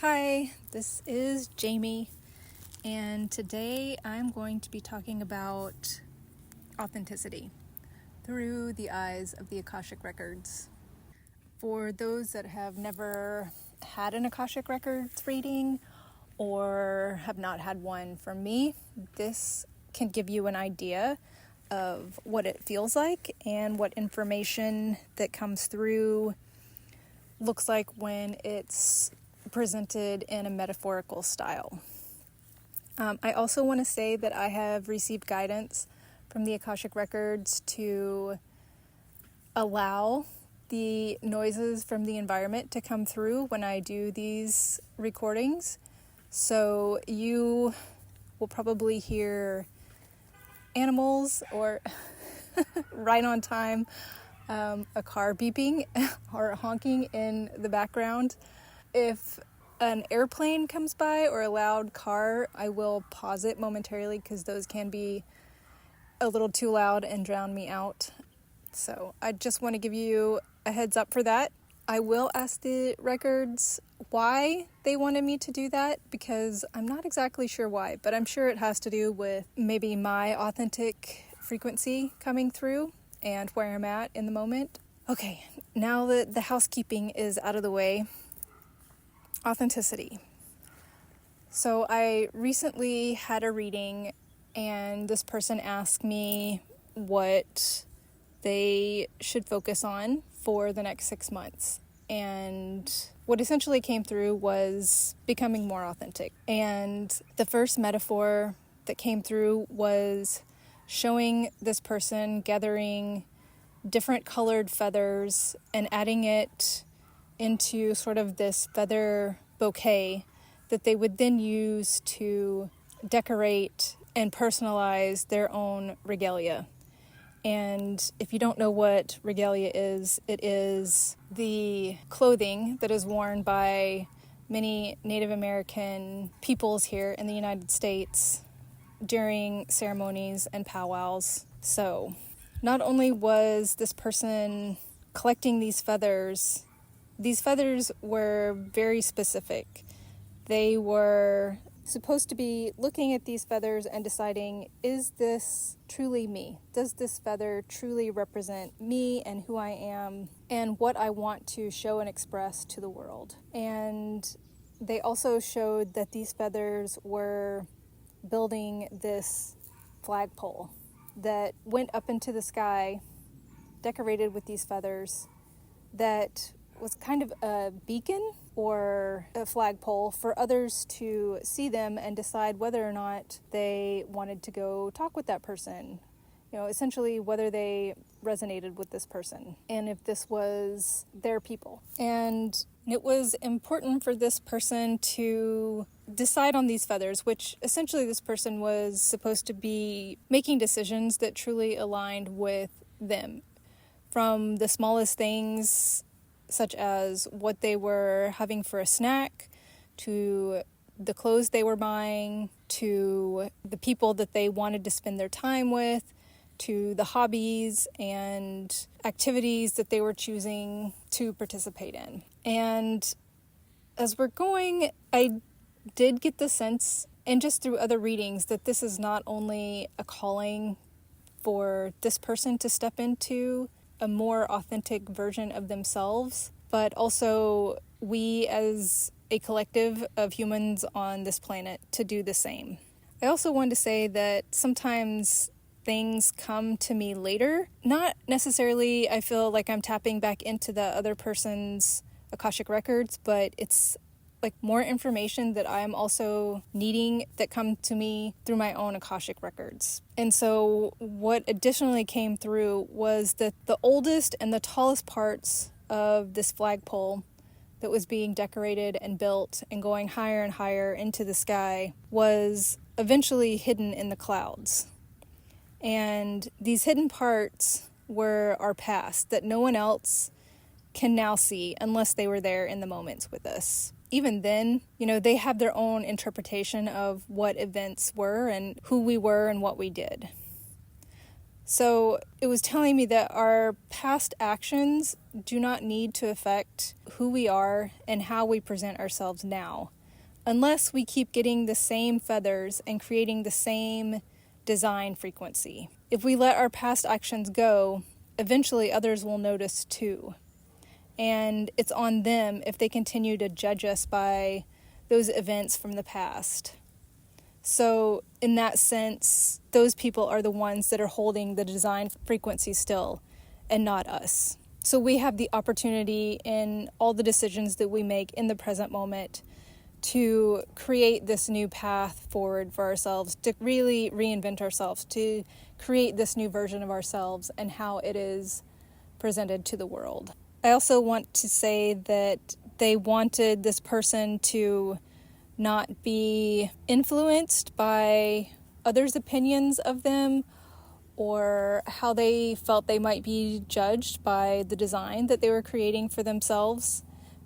Hi, this is Jamie, and today I'm going to be talking about authenticity through the eyes of the Akashic Records. For those that have never had an Akashic Records reading or have not had one from me, this can give you an idea of what it feels like and what information that comes through looks like when it's presented in a metaphorical style. I also want to say that I have received guidance from the Akashic Records to allow the noises from the environment to come through when I do these recordings. So you will probably hear animals or right on time, a car beeping or honking in the background. If an airplane comes by or a loud car, I will pause it momentarily because those can be a little too loud and drown me out. So I just want to give you a heads up for that. I will ask the records why they wanted me to do that because I'm not exactly sure why, but I'm sure it has to do with maybe my authentic frequency coming through and where I'm at in the moment. Okay, now that the housekeeping is out of the way, authenticity. So I recently had a reading and this person asked me what they should focus on for the next 6 months. And what essentially came through was becoming more authentic. And the first metaphor that came through was showing this person gathering different colored feathers and adding it into sort of this feather bouquet that they would then use to decorate and personalize their own regalia. And if you don't know what regalia is, it is the clothing that is worn by many Native American peoples here in the United States during ceremonies and powwows. So not only was this person collecting these feathers were very specific. They were supposed to be looking at these feathers and deciding, is this truly me? Does this feather truly represent me and who I am and what I want to show and express to the world? And they also showed that these feathers were building this flagpole that went up into the sky, decorated with these feathers, that was kind of a beacon or a flagpole for others to see them and decide whether or not they wanted to go talk with that person. Essentially whether they resonated with this person and if this was their people. And it was important for this person to decide on these feathers, which essentially this person was supposed to be making decisions that truly aligned with them. From the smallest things, such as what they were having for a snack, to the clothes they were buying, to the people that they wanted to spend their time with, to the hobbies and activities that they were choosing to participate in. And as we're going, I did get the sense, and just through other readings, that this is not only a calling for this person to step into a more authentic version of themselves, but also we as a collective of humans on this planet to do the same. I also wanted to say that sometimes things come to me later. Not necessarily I feel like I'm tapping back into the other person's Akashic Records, but it's like more information that I'm also needing that come to me through my own Akashic Records. And so what additionally came through was that the oldest and the tallest parts of this flagpole that was being decorated and built and going higher and higher into the sky was eventually hidden in the clouds. And these hidden parts were our past that no one else can now see unless they were there in the moments with us. Even then, they have their own interpretation of what events were and who we were and what we did. So it was telling me that our past actions do not need to affect who we are and how we present ourselves now, unless we keep getting the same feathers and creating the same design frequency. If we let our past actions go, eventually others will notice too. And it's on them if they continue to judge us by those events from the past. So in that sense, those people are the ones that are holding the design frequency still and not us. So we have the opportunity in all the decisions that we make in the present moment to create this new path forward for ourselves, to really reinvent ourselves, to create this new version of ourselves and how it is presented to the world. I also want to say that they wanted this person to not be influenced by others' opinions of them or how they felt they might be judged by the design that they were creating for themselves,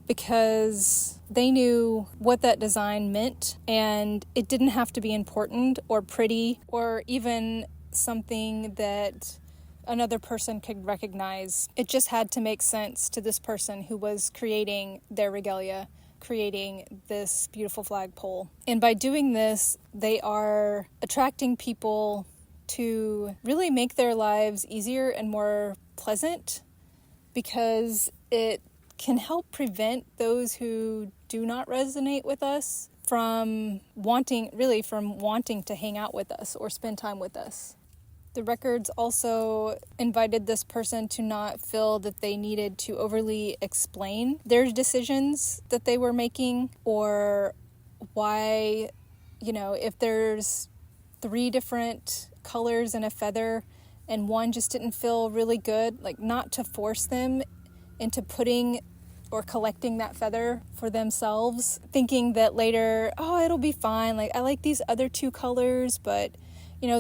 because they knew what that design meant, and it didn't have to be important or pretty or even something that another person could recognize. It just had to make sense to this person who was creating their regalia, creating this beautiful flagpole. And by doing this, they are attracting people to really make their lives easier and more pleasant, because it can help prevent those who do not resonate with us from wanting to hang out with us or spend time with us. The records also invited this person to not feel that they needed to overly explain their decisions that they were making, or why, if there's 3 different colors in a feather and one just didn't feel really good, like not to force them into putting or collecting that feather for themselves, thinking that later, it'll be fine. Like, I like these other 2 colors, but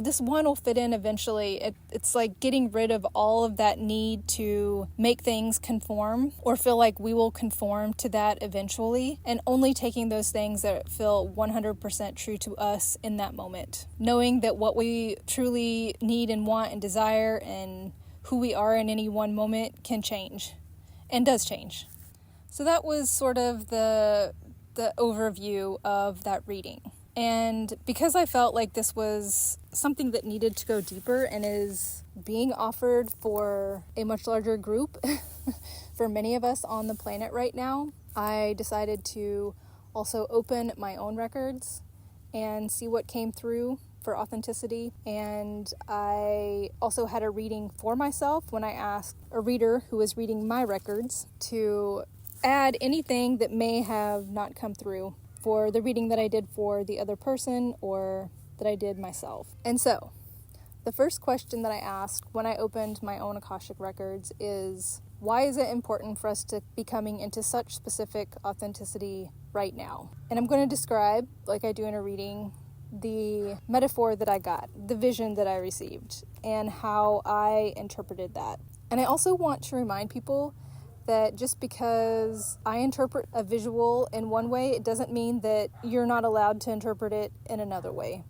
this one will fit in eventually. It's like getting rid of all of that need to make things conform or feel like we will conform to that eventually, and only taking those things that feel 100% true to us in that moment. Knowing that what we truly need and want and desire and who we are in any one moment can change and does change. So that was sort of the overview of that reading. And because I felt like this was something that needed to go deeper and is being offered for a much larger group for many of us on the planet right now, I decided to also open my own records and see what came through for authenticity. And I also had a reading for myself when I asked a reader who was reading my records to add anything that may have not come through for the reading that I did for the other person or that I did myself. And so, the first question that I asked when I opened my own Akashic Records is, why is it important for us to be coming into such specific authenticity right now? And I'm going to describe, like I do in a reading, the metaphor that I got, the vision that I received, and how I interpreted that. And I also want to remind people that just because I interpret a visual in one way, it doesn't mean that you're not allowed to interpret it in another way.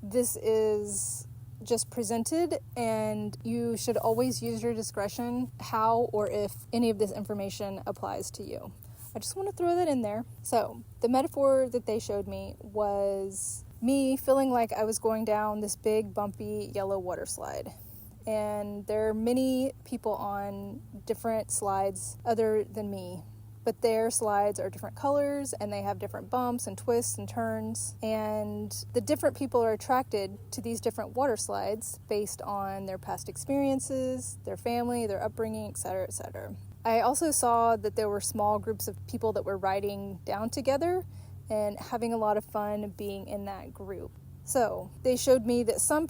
This is just presented, and you should always use your discretion how or if any of this information applies to you. I just want to throw that in there. So, the metaphor that they showed me was me feeling like I was going down this big, bumpy, yellow water slide. And there are many people on different slides other than me, but their slides are different colors and they have different bumps and twists and turns, and the different people are attracted to these different water slides based on their past experiences, their family, their upbringing, etc., etc. I also saw that there were small groups of people that were riding down together and having a lot of fun being in that group. So they showed me that some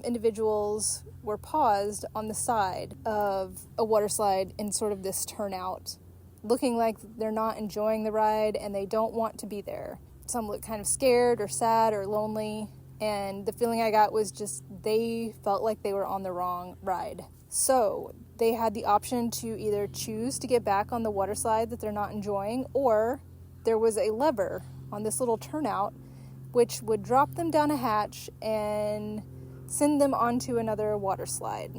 individuals were paused on the side of a water slide in sort of this turnout, looking like they're not enjoying the ride and they don't want to be there. Some look kind of scared or sad or lonely, and the feeling I got was just they felt like they were on the wrong ride. So they had the option to either choose to get back on the water slide that they're not enjoying, or there was a lever on this little turnout which would drop them down a hatch and send them onto another water slide.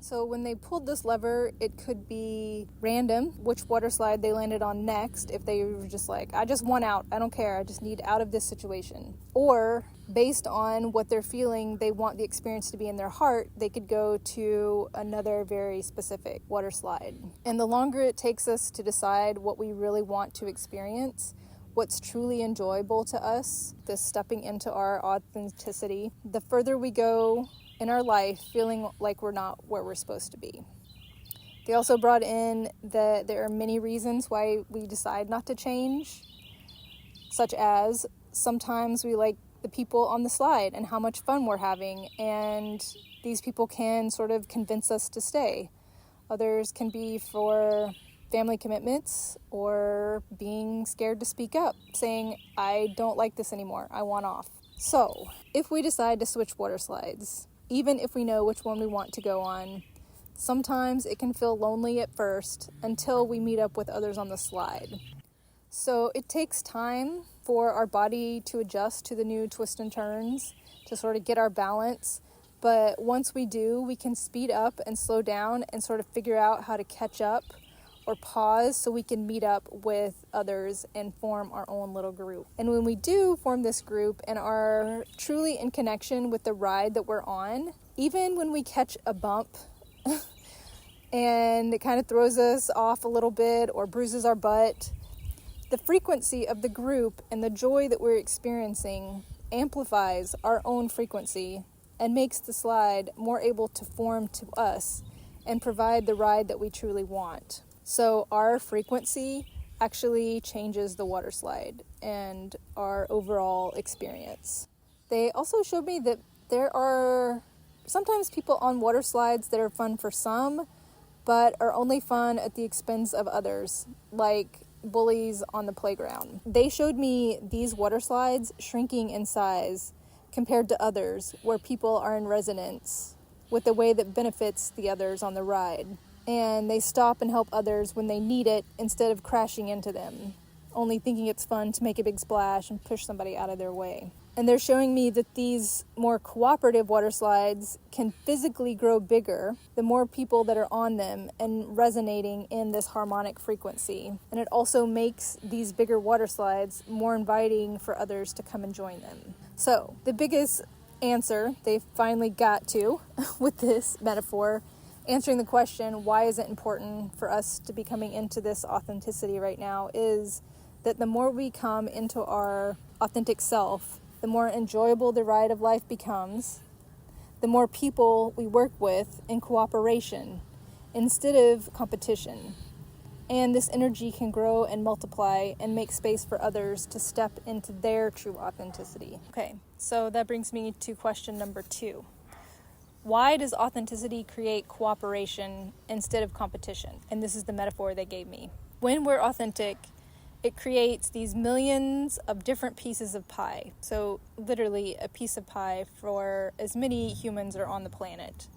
So when they pulled this lever, it could be random which water slide they landed on next, if they were just like, I just want out, I don't care, I just need out of this situation. Or based on what they're feeling, they want the experience to be in their heart, they could go to another very specific water slide. And the longer it takes us to decide what we really want to experience, what's truly enjoyable to us, this stepping into our authenticity, the further we go in our life feeling like we're not where we're supposed to be. They also brought in that there are many reasons why we decide not to change, such as sometimes we like the people on the slide and how much fun we're having, and these people can sort of convince us to stay. Others can be for family commitments or being scared to speak up, saying, I don't like this anymore, I want off. So, if we decide to switch water slides, even if we know which one we want to go on, sometimes it can feel lonely at first until we meet up with others on the slide. So it takes time for our body to adjust to the new twists and turns, to sort of get our balance. But once we do, we can speed up and slow down and sort of figure out how to catch up or pause so we can meet up with others and form our own little group. And when we do form this group and are truly in connection with the ride that we're on, even when we catch a bump and it kind of throws us off a little bit or bruises our butt, the frequency of the group and the joy that we're experiencing amplifies our own frequency and makes the slide more able to form to us and provide the ride that we truly want. So our frequency actually changes the water slide and our overall experience. They also showed me that there are sometimes people on water slides that are fun for some, but are only fun at the expense of others, like bullies on the playground. They showed me these water slides shrinking in size compared to others where people are in resonance with the way that benefits the others on the ride. And they stop and help others when they need it instead of crashing into them, only thinking it's fun to make a big splash and push somebody out of their way. And they're showing me that these more cooperative water slides can physically grow bigger the more people that are on them and resonating in this harmonic frequency. And it also makes these bigger water slides more inviting for others to come and join them. So the biggest answer they finally got to with this metaphor, answering the question, why is it important for us to be coming into this authenticity right now, is that the more we come into our authentic self, the more enjoyable the ride of life becomes, the more people we work with in cooperation instead of competition. And this energy can grow and multiply and make space for others to step into their true authenticity. Okay, so that brings me to question number 2. Why does authenticity create cooperation instead of competition? And this is the metaphor they gave me. When we're authentic, it creates these millions of different pieces of pie. So literally a piece of pie for as many humans are on the planet.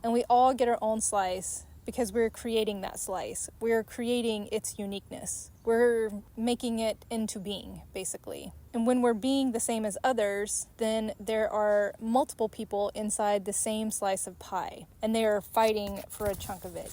And we all get our own slice because we're creating that slice. We're creating its uniqueness. We're making it into being, basically. And when we're being the same as others, then there are multiple people inside the same slice of pie, and they are fighting for a chunk of it.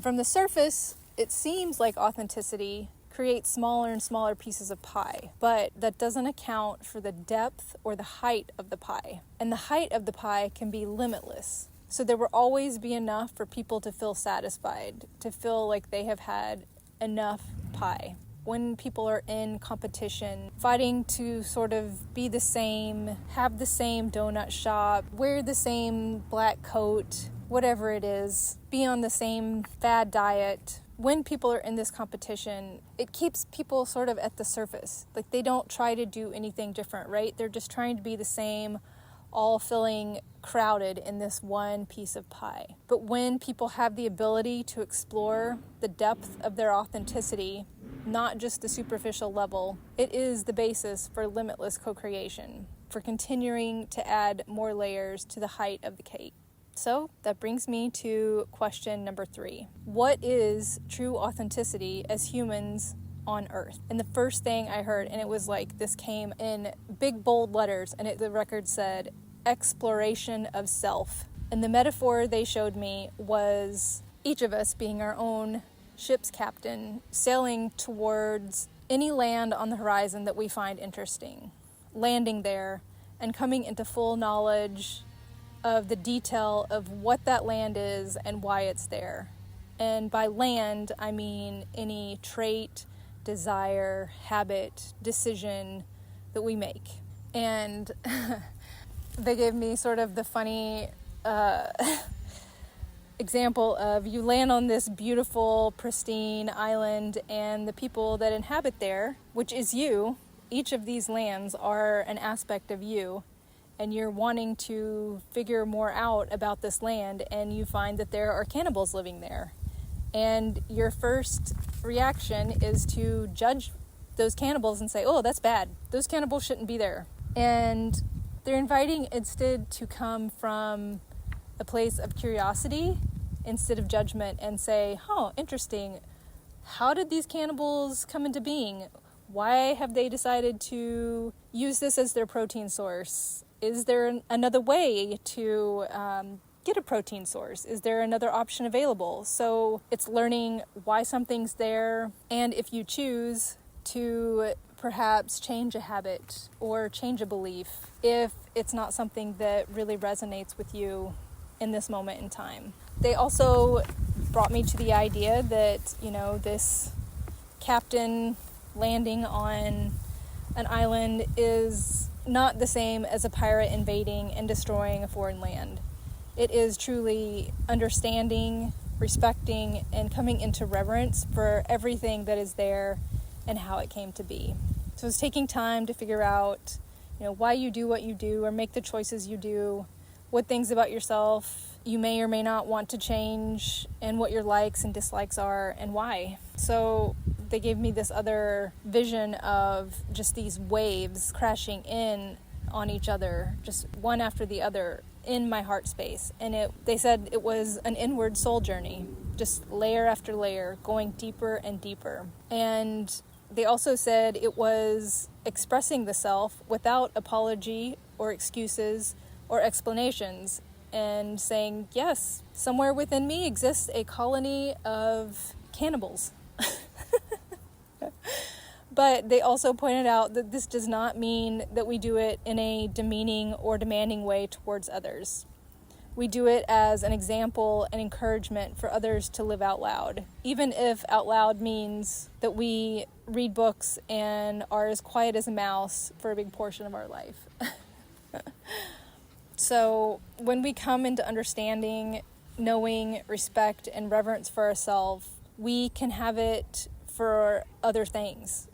From the surface, it seems like authenticity creates smaller and smaller pieces of pie, but that doesn't account for the depth or the height of the pie. And the height of the pie can be limitless. So there will always be enough for people to feel satisfied, to feel like they have had enough pie. When people are in competition, fighting to sort of be the same, have the same donut shop, wear the same black coat, whatever it is, be on the same fad diet. When people are in this competition, it keeps people sort of at the surface. Like they don't try to do anything different, right? They're just trying to be the same, all feeling crowded in this one piece of pie. But when people have the ability to explore the depth of their authenticity, not just the superficial level, it is the basis for limitless co-creation, for continuing to add more layers to the height of the cake. So that brings me to question number 3. What is true authenticity as humans on Earth? And the first thing I heard, and it was like this came in big bold letters, and the record said, exploration of self. And the metaphor they showed me was each of us being our own ship's captain, sailing towards any land on the horizon that we find interesting, landing there and coming into full knowledge of the detail of what that land is and why it's there. And by land, I mean any trait, desire, habit, decision that we make. And they gave me sort of the funny example of you land on this beautiful, pristine island, and the people that inhabit there, which is you, each of these lands are an aspect of you, and you're wanting to figure more out about this land, and you find that there are cannibals living there. And your first reaction is to judge those cannibals and say, oh, that's bad. Those cannibals shouldn't be there. And they're inviting instead to come from a place of curiosity instead of judgment and say, oh, interesting. How did these cannibals come into being? Why have they decided to use this as their protein source? Is there another way to get a protein source? Is there another option available? So it's learning why something's there, and if you choose to perhaps change a habit or change a belief if it's not something that really resonates with you in this moment in time. They also brought me to the idea that, this captain landing on an island is not the same as a pirate invading and destroying a foreign land. It is truly understanding, respecting, and coming into reverence for everything that is there and how it came to be. So it's taking time to figure out, why you do what you do or make the choices you do, what things about yourself you may or may not want to change, and what your likes and dislikes are and why. So they gave me this other vision of just these waves crashing in on each other, just one after the other in my heart space. And they said it was an inward soul journey, just layer after layer, going deeper and deeper. And they also said it was expressing the self without apology or excuses or explanations, and saying, yes, somewhere within me exists a colony of cannibals. But they also pointed out that this does not mean that we do it in a demeaning or demanding way towards others. We do it as an example and encouragement for others to live out loud, even if out loud means that we read books and are as quiet as a mouse for a big portion of our life. So when we come into understanding, knowing, respect, and reverence for ourselves, we can have it for other things.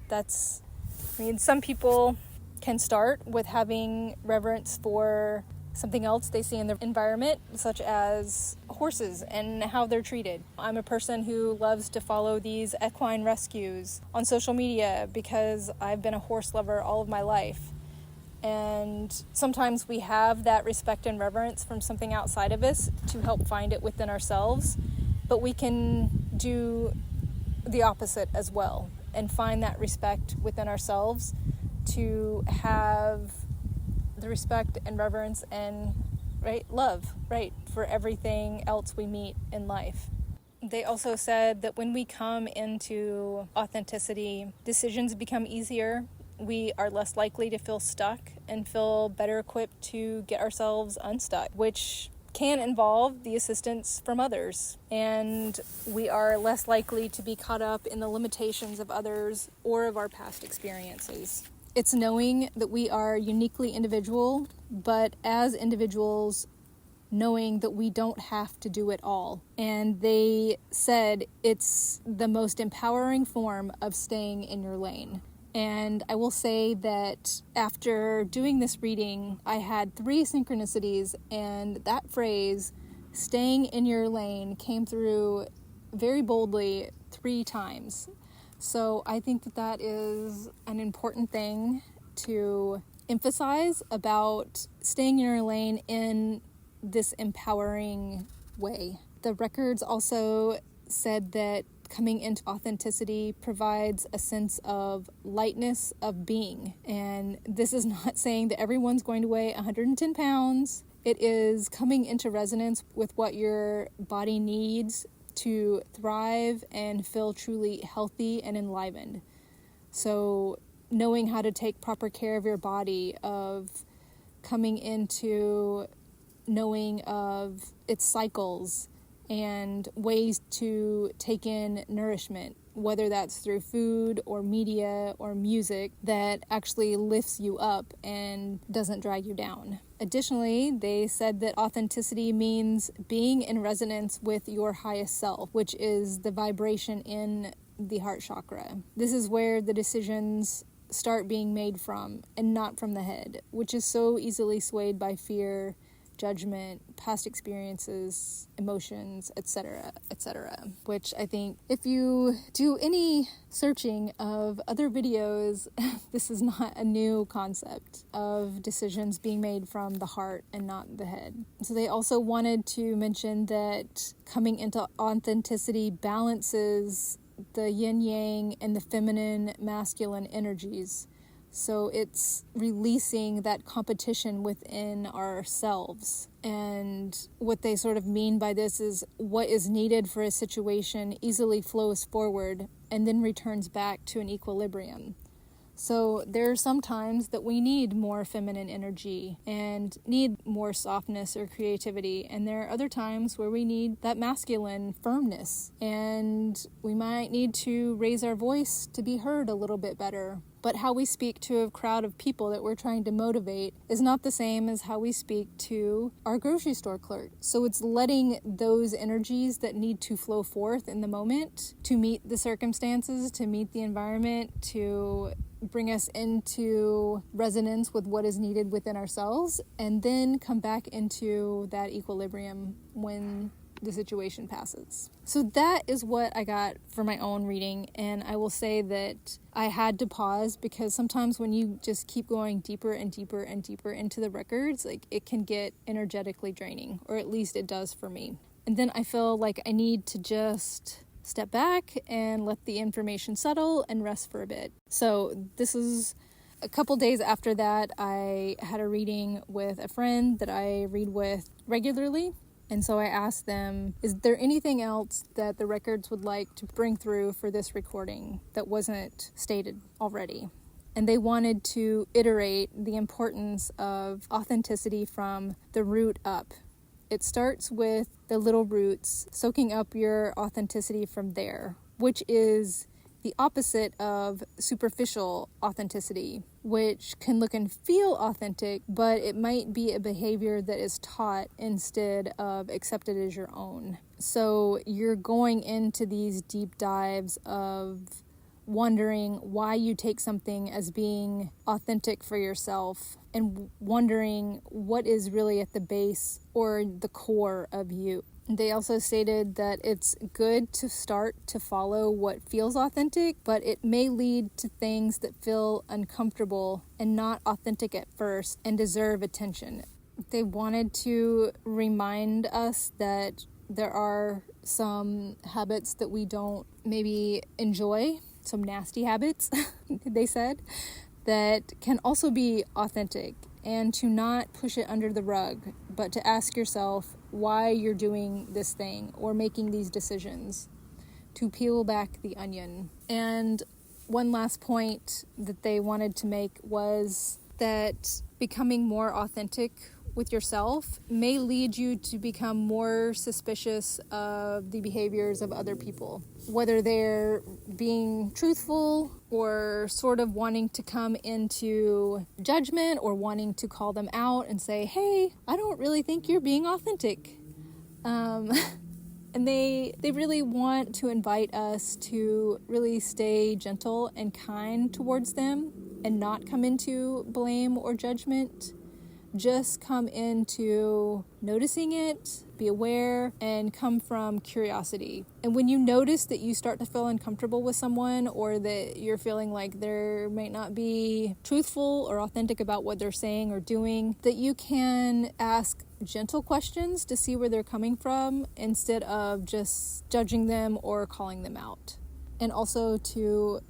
Some people can start with having reverence for something else they see in their environment, such as horses and how they're treated. I'm a person who loves to follow these equine rescues on social media because I've been a horse lover all of my life. And sometimes we have that respect and reverence from something outside of us to help find it within ourselves, but we can do the opposite as well and find that respect within ourselves to have the respect and reverence and love for everything else we meet in life. They also said that when we come into authenticity, decisions become easier. We are less likely to feel stuck and feel better equipped to get ourselves unstuck, which can involve the assistance from others. And we are less likely to be caught up in the limitations of others or of our past experiences. It's knowing that we are uniquely individual, but as individuals, knowing that we don't have to do it all. And they said it's the most empowering form of staying in your lane. And I will say that after doing this reading, I had 3 synchronicities, and that phrase, staying in your lane, came through very boldly 3 times. So I think that is an important thing to emphasize about staying in your lane in this empowering way. The records also said that coming into authenticity provides a sense of lightness of being. And this is not saying that everyone's going to weigh 110 pounds. It is coming into resonance with what your body needs to thrive and feel truly healthy and enlivened. So knowing how to take proper care of your body, of coming into knowing of its cycles and ways to take in nourishment, whether that's through food or media or music that actually lifts you up and doesn't drag you down. Additionally, they said that authenticity means being in resonance with your highest self, which is the vibration in the heart chakra. This is where the decisions start being made from, and not from the head, which is so easily swayed by fear, judgment, past experiences, emotions, etc., etc. Which I think if you do any searching of other videos, this is not a new concept of decisions being made from the heart and not the head. So they also wanted to mention that coming into authenticity balances the yin yang and the feminine masculine energies. So it's releasing that competition within ourselves. And what they sort of mean by this is what is needed for a situation easily flows forward and then returns back to an equilibrium. So there are some times that we need more feminine energy and need more softness or creativity. And there are other times where we need that masculine firmness. And we might need to raise our voice to be heard a little bit better. But how we speak to a crowd of people that we're trying to motivate is not the same as how we speak to our grocery store clerk. So it's letting those energies that need to flow forth in the moment to meet the circumstances, to meet the environment, to bring us into resonance with what is needed within ourselves, and then come back into that equilibrium when the situation passes. So that is what I got for my own reading, and I will say that I had to pause because sometimes when you just keep going deeper and deeper and deeper into the records, like, it can get energetically draining, or at least it does for me. And then I feel like I need to just step back and let the information settle and rest for a bit. So this is a couple days after that. I had a reading with a friend that I read with regularly. And so I asked them, is there anything else that the records would like to bring through for this recording that wasn't stated already? And they wanted to iterate the importance of authenticity from the root up. It starts with the little roots, soaking up your authenticity from there, which is the opposite of superficial authenticity, which can look and feel authentic, but it might be a behavior that is taught instead of accepted as your own. So you're going into these deep dives of wondering why you take something as being authentic for yourself, and wondering what is really at the base or the core of you. They also stated that it's good to start to follow what feels authentic, but it may lead to things that feel uncomfortable and not authentic at first and deserve attention. They wanted to remind us that there are some habits that we don't maybe enjoy, some nasty habits, they said, that can also be authentic, and to not push it under the rug, but to ask yourself why you're doing this thing or making these decisions, to peel back the onion. And one last point that they wanted to make was that becoming more authentic with yourself may lead you to become more suspicious of the behaviors of other people, whether they're being truthful or sort of wanting to come into judgment or wanting to call them out and say, hey, I don't really think you're being authentic. And they really want to invite us to really stay gentle and kind towards them and not come into blame or judgment. Just come into noticing it, be aware, and come from curiosity. And when you notice that you start to feel uncomfortable with someone, or that you're feeling like they might not be truthful or authentic about what they're saying or doing, that you can ask gentle questions to see where they're coming from instead of just judging them or calling them out. And also to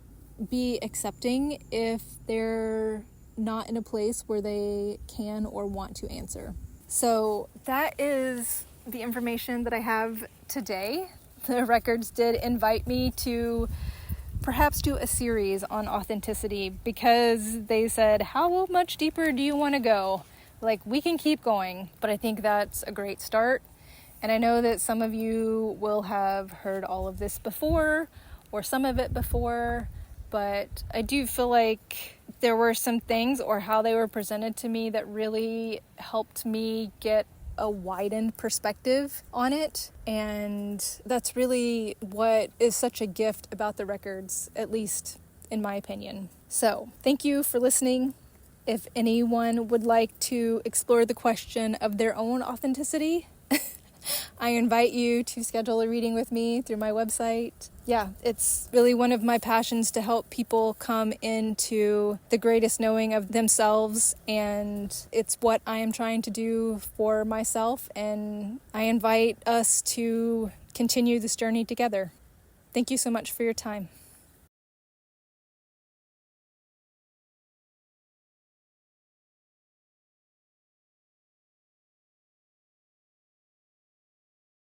be accepting if they're not in a place where they can or want to answer. So that is the information that I have today. The records did invite me to perhaps do a series on authenticity because they said, how much deeper do you want to go? Like, we can keep going, but I think that's a great start. And I know that some of you will have heard all of this before or some of it before, but I do feel like there were some things or how they were presented to me that really helped me get a widened perspective on it. And that's really what is such a gift about the records, at least in my opinion. So thank you for listening. If anyone would like to explore the question of their own authenticity, I invite you to schedule a reading with me through my website. Yeah, it's really one of my passions to help people come into the greatest knowing of themselves, and it's what I am trying to do for myself, and I invite us to continue this journey together. Thank you so much for your time.